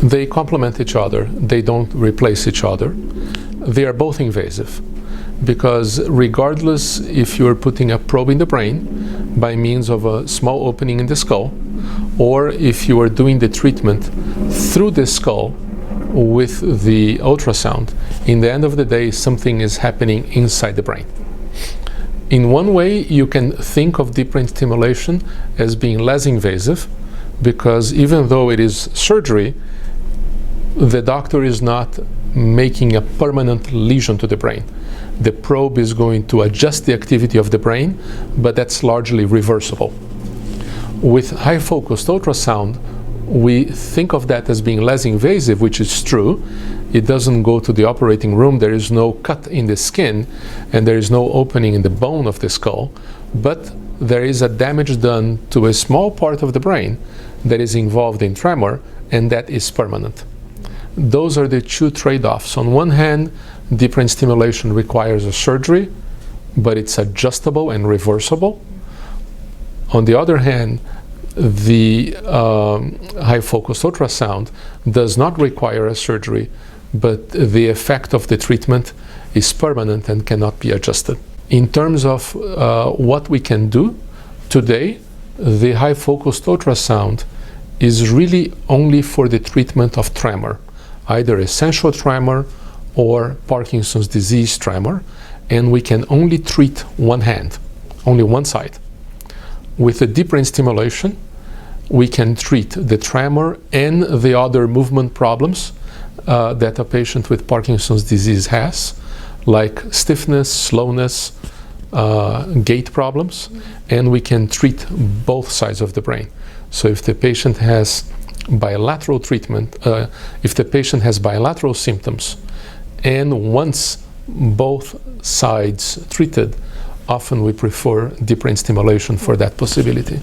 They complement each other. They don't replace each other. They are both invasive because regardless if you're putting a probe in the brain by means of a small opening in the skull, or if you are doing the treatment through the skull with the ultrasound, in the end of the day, something is happening inside the brain. In one way, you can think of deep brain stimulation as being less invasive because even though it is surgery, the doctor is not making a permanent lesion to the brain. The probe is going to adjust the activity of the brain, but that's largely reversible. With high-focused ultrasound, we think of that as being less invasive, which is true. It doesn't go to the operating room, there is no cut in the skin, and there is no opening in the bone of the skull, but there is a damage done to a small part of the brain that is involved in tremor, and that is permanent. Those are the two trade-offs. On one hand, deep brain stimulation requires a surgery, but it's adjustable and reversible. On the other hand, the high-focus ultrasound does not require a surgery, but the effect of the treatment is permanent and cannot be adjusted. In terms of what we can do today, the high-focus ultrasound is really only for the treatment of tremor, either essential tremor or Parkinson's disease tremor, and we can only treat one hand, only one side. With the deep brain stimulation, we can treat the tremor and the other movement problems that a patient with Parkinson's disease has, like stiffness, slowness, gait problems, and we can treat both sides of the brain. So if the patient has bilateral treatment, if the patient has bilateral symptoms and wants both sides treated, often we prefer deep brain stimulation for that possibility.